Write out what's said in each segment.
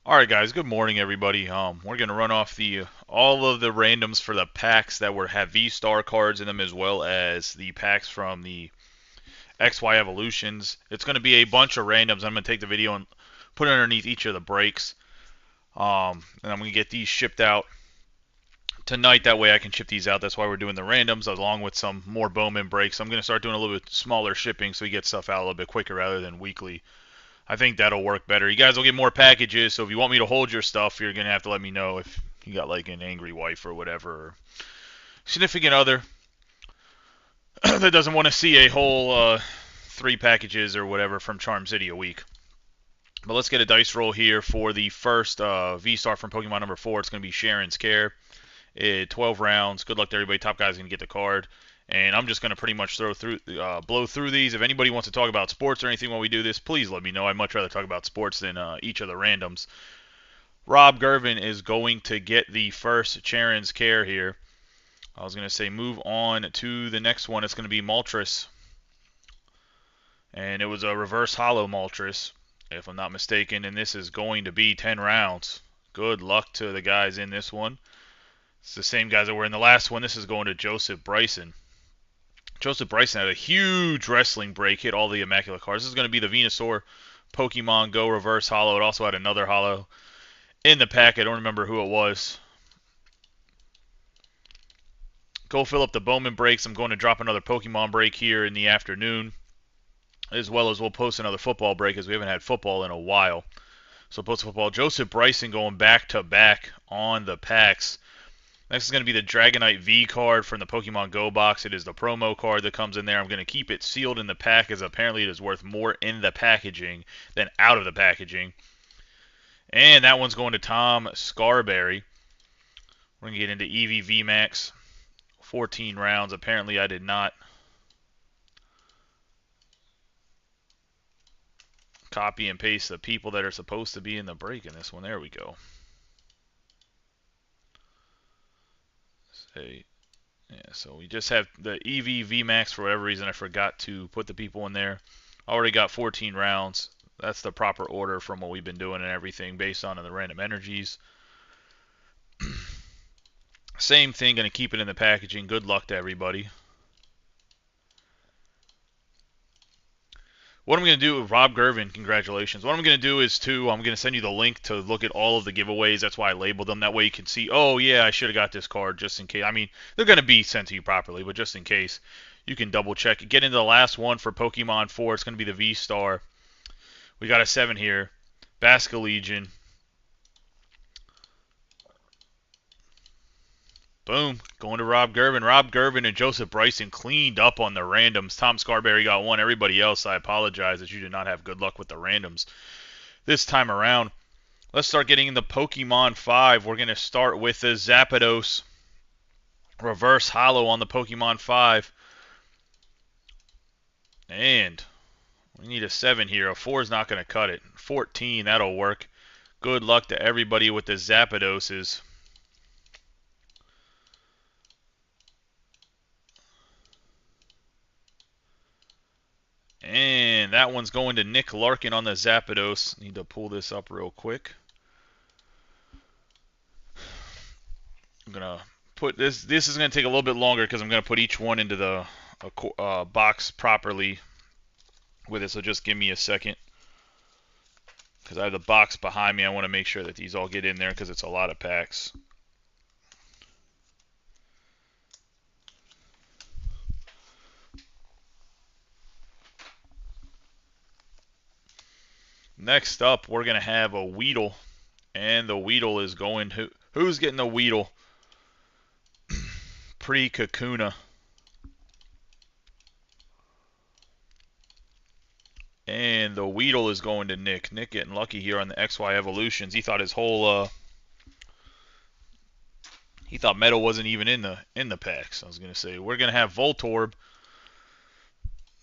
Alright guys, good morning everybody. We're gonna run off the all of the randoms for the packs that have VSTAR cards in them, as well as the packs from the XY Evolutions. It's gonna be a bunch of randoms. I'm gonna take the video and put it underneath each of the breaks. And I'm gonna get these shipped out tonight. That way I can ship these out. That's why we're doing the randoms along with some more Bowman breaks. I'm gonna start doing a little bit smaller shipping so we get stuff out a little bit quicker rather than weekly. I think that'll work better. You guys will get more packages, so if you want me to hold your stuff, you're gonna have to let me know if you got like an angry wife or whatever, or significant other that doesn't want to see a whole 3 packages or whatever from Charm City a week. But let's get a dice roll here for the first V-Star from Pokemon number 4. It's going to be Sharon's Care. 12 rounds. Good luck to everybody. Top guy's going to get the card. And I'm just going to pretty much blow through these. If anybody wants to talk about sports or anything while we do this, please let me know. I'd much rather talk about sports than each of the randoms. Rob Gervin is going to get the first Sharon's Care here. I was going to say move on to the next one. It's going to be Moltres. And it was a reverse hollow Moltres, if I'm not mistaken. And this is going to be 10 rounds. Good luck to the guys in this one. It's the same guys that were in the last one. This is going to Joseph Bryson. Joseph Bryson had a huge wrestling break, hit all the Immaculate cards. This is going to be the Venusaur Pokemon Go reverse hollow. It also had another hollow in the pack. I don't remember who it was. Go fill up the Bowman breaks. I'm going to drop another Pokemon break here in the afternoon, as well as we'll post another football break, as we haven't had football in a while. So post football. Joseph Bryson going back to back on the packs. Next is going to be the Dragonite V card from the Pokemon Go box. It is the promo card that comes in there. I'm going to keep it sealed in the pack, as apparently it is worth more in the packaging than out of the packaging. And that one's going to Tom Scarberry. We're going to get into EV VMAX. 14 rounds. Apparently I did not copy and paste the people that are supposed to be in the break in this one. There we go. Say, yeah, so we just have the EV VMAX. For whatever reason, I forgot to put the people in there. Already got 14 rounds. That's the proper order from what we've been doing and everything based on the random energies. Same thing, going to keep it in the packaging. Good luck to everybody. What I'm going to do with Rob Gervin, congratulations. What I'm going to do is, I'm going to send you the link to look at all of the giveaways. That's why I labeled them. That way you can see, oh, yeah, I should have got this card just in case. I mean, they're going to be sent to you properly, but just in case, you can double check. Get into the last one for Pokemon 4. It's going to be the V-Star. We got a 7 here. Basculegion. Boom. Going to Rob Gervin. Rob Gervin and Joseph Bryson cleaned up on the randoms. Tom Scarberry got 1. Everybody else, I apologize that you did not have good luck with the randoms this time around. Let's start getting into Pokemon 5. We're going to start with the Zapdos reverse hollow on the Pokemon 5. And we need a 7 here. A 4 is not going to cut it. 14, that'll work. Good luck to everybody with the Zapdoses. And that one's going to Nick Larkin on the Zapdos. Need to pull this up real quick. I'm going to put this. This is going to take a little bit longer because I'm going to put each one into the box properly with it. So just give me a second, because I have the box behind me. I want to make sure that these all get in there because it's a lot of packs. Next up, we're going to have a Weedle. And the Weedle is going to... Who's getting the Weedle? Pre-Kakuna. And the Weedle is going to Nick. Nick getting lucky here on the XY Evolutions. He thought his whole... he thought Metal wasn't even in the packs. I was going to say, we're going to have Voltorb.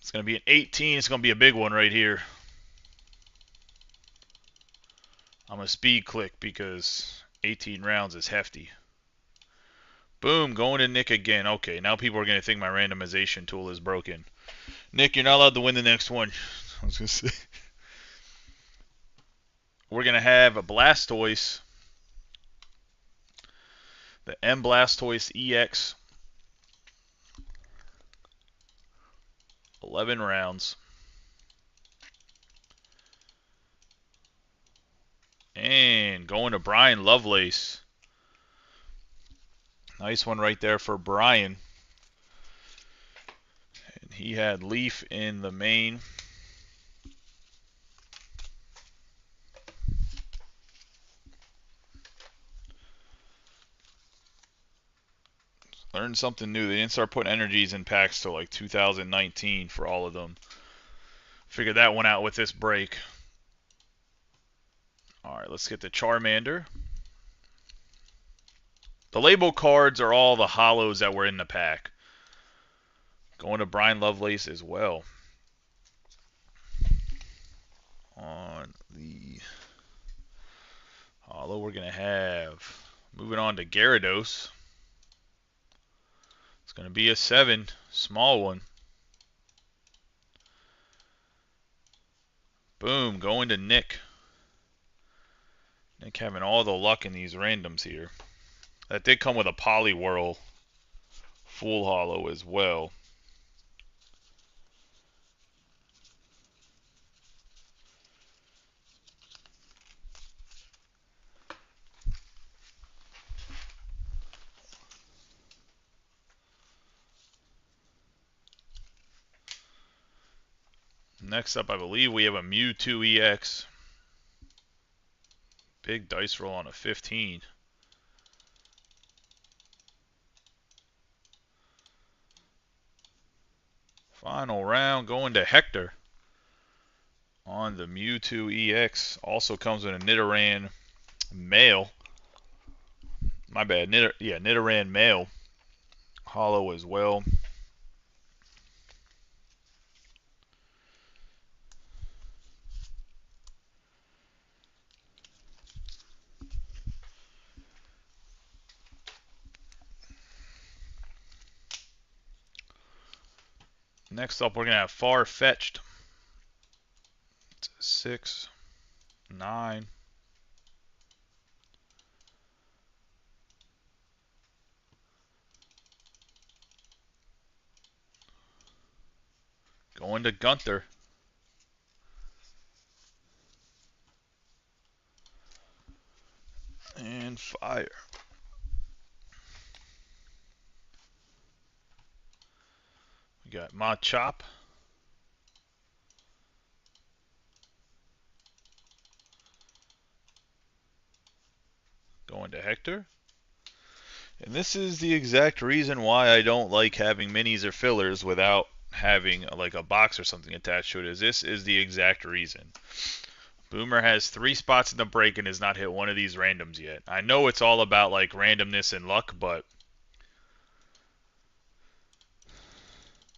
It's going to be an 18. It's going to be a big one right here. I'm going to speed click because 18 rounds is hefty. Boom, going to Nick again. Okay, now people are going to think my randomization tool is broken. Nick, you're not allowed to win the next one. I was going to say. we're going to have a Blastoise, the M Blastoise EX, 11 rounds. And going to Brian Lovelace. Nice one right there for Brian. And he had Leaf in the main. Learned something new. They didn't start putting energies in packs till like 2019 for all of them. Figured that one out with this break. Alright, let's get the Charmander. The label cards are all the hollows that were in the pack. Going to Brian Lovelace as well. On the hollow, we're going to have, moving on to Gyarados. It's going to be a 7, small one. Boom, going to Nick. Nick having all the luck in these randoms here. That did come with a Poliwhirl full hollow as well. Next up, I believe we have a Mewtwo EX. Big dice roll on a 15. Final round going to Hector on the Mewtwo EX. Also comes with a Nidoran male. My bad. Nidoran male. Hollow as well. Next up, we're going to have Far-Fetched. It's 6, 9. Going to Gunther. And Fire. We got Machop. Going to Hector. And this is the exact reason why I don't like having minis or fillers without having like a box or something attached to it. This is the exact reason. Boomer has 3 spots in the break and has not hit one of these randoms yet. I know it's all about like randomness and luck, but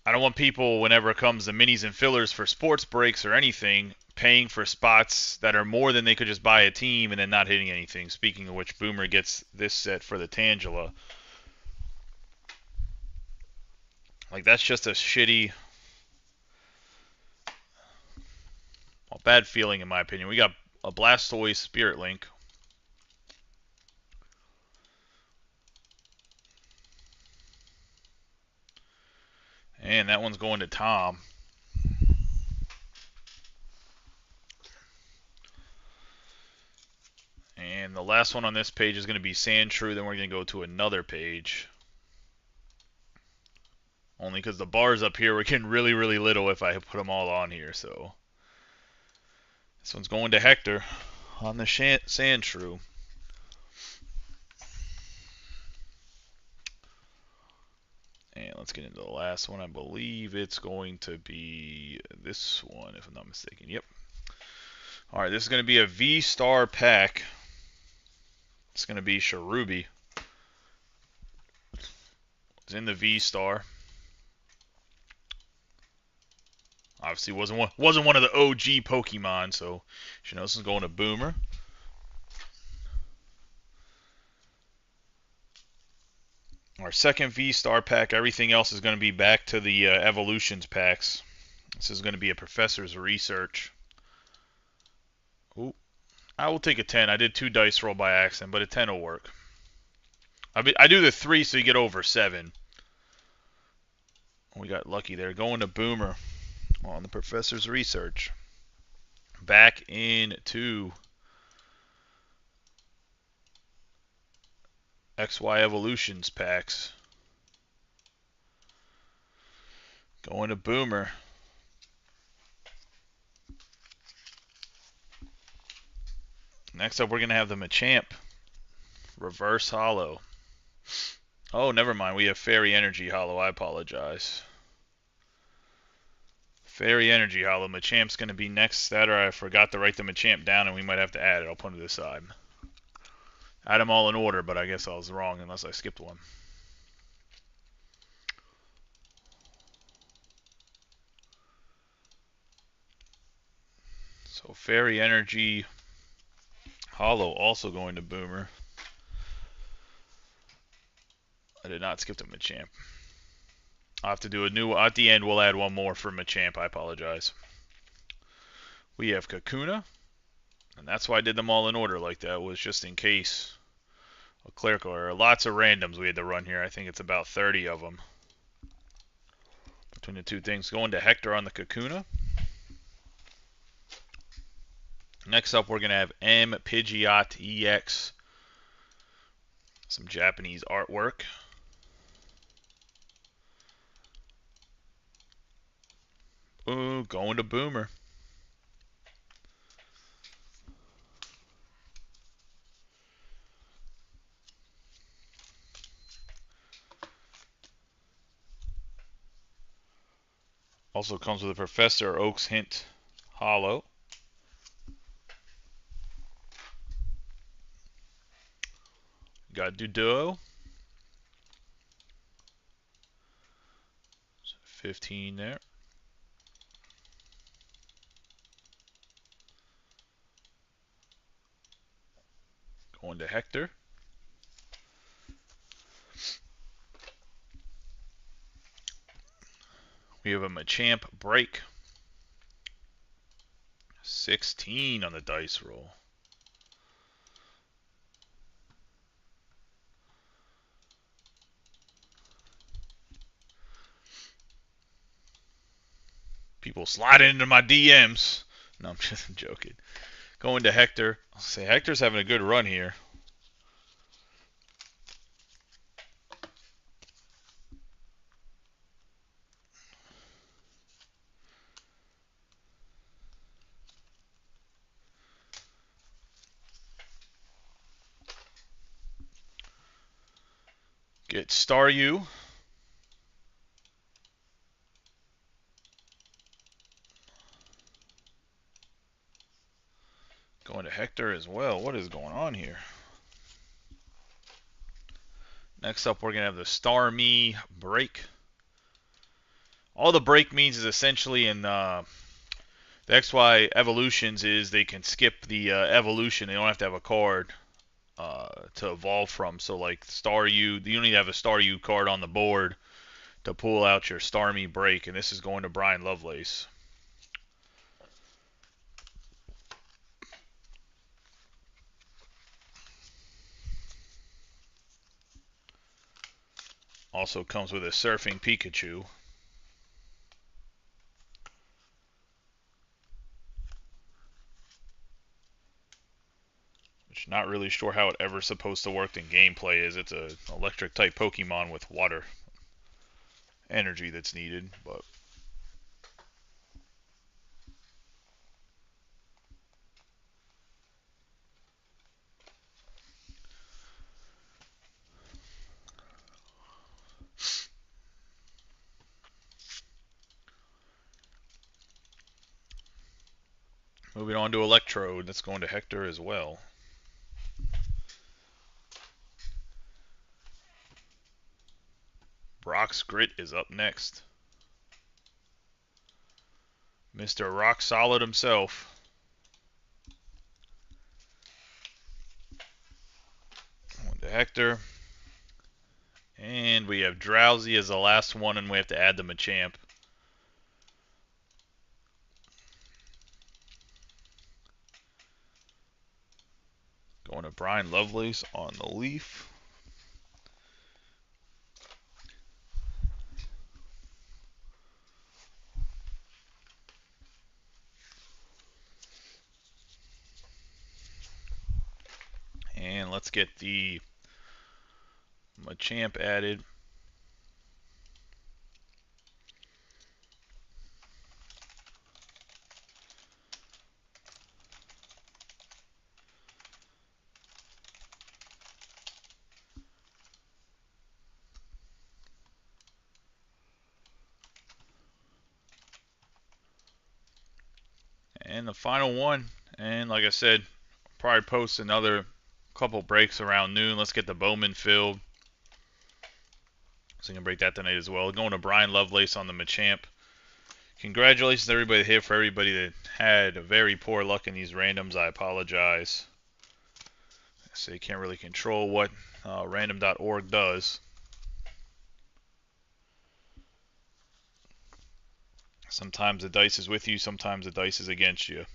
I don't want people, whenever it comes to minis and fillers for sports breaks or anything, paying for spots that are more than they could just buy a team and then not hitting anything. Speaking of which, Boomer gets this set for the Tangela. Like, that's just a shitty, well, bad feeling in my opinion. We got a Blastoise Spirit Link. And that one's going to Tom. And the last one on this page is going to be Sandshrew. Then we're going to go to another page. Only because the bars up here were getting really, really little if I put them all on here. So this one's going to Hector on the Sandshrew. And let's get into the last one. I believe it's going to be this one, if I'm not mistaken. Yep. All right, this is going to be a VSTAR pack. It's going to be Cherubi. It's in the VSTAR. Obviously, wasn't one of the OG Pokemon, so you know this is going to Boomer. Our second VSTAR pack. Everything else is going to be back to the Evolutions packs. This is going to be a Professor's Research. Ooh, I will take a 10. I did 2 dice roll by accident, but a 10 will work. I do the 3 so you get over 7. We got lucky there. Going to Boomer on the professor's research. Back into XY Evolutions packs. Going to Boomer. Next up, we're going to have the Machamp. Reverse Hollow. Oh, never mind. We have Fairy Energy Hollow. I apologize. Fairy Energy Hollow. Machamp's going to be next. That or I forgot to write the Machamp down and we might have to add it. I'll put it aside. Add them all in order, but I guess I was wrong unless I skipped one. So Fairy Energy Hollow also going to Boomer. I did not skip the Machamp. I'll have to do a new, at the end we'll add one more for Machamp, I apologize. We have Kakuna, and that's why I did them all in order like that, was just in case a clerical error. Lots of randoms we had to run here, I think it's about 30 of them. Between the two things, going to Hector on the Kakuna. Next up we're going to have M. Pidgeot EX. Some Japanese artwork. Ooh, going to Boomer. Also comes with a Professor Oak's Hint Hollow. Got Dudo. 15 there. Going to Hector. We have a Machamp Break. 16 on the dice roll. People sliding into my DMs. No, I'm just joking. Going to Hector. I'll say Hector's having a good run here. Get Staryu. Going to Hector as well. What is going on here? Next up, we're going to have the Starmie Break. All the break means is essentially in the XY Evolutions is they can skip the evolution. They don't have to have a card to evolve from. So like Staryu, you don't need to have a Staryu card on the board to pull out your Starmie Break. And this is going to Brian Lovelace. Also comes with a Surfing Pikachu. Which not really sure how it ever supposed to work in gameplay is. It's an electric type Pokemon with water energy that's needed, but moving on to Electrode, that's going to Hector as well. Brock's Grit is up next. Mr. Rock Solid himself. Going to Hector. And we have Drowsy as the last one, and we have to add the Machamp. Going to Brian Lovelace on the Leaf. And let's get the Machamp added. And the final one. And like I said, probably post another couple breaks around noon. Let's get the Bowman filled. So you can break that tonight as well. Going to Brian Lovelace on the Machamp. Congratulations to everybody here. For everybody that had very poor luck in these randoms, I apologize. So you can't really control what random.org does. Sometimes the dice is with you, sometimes the dice is against you.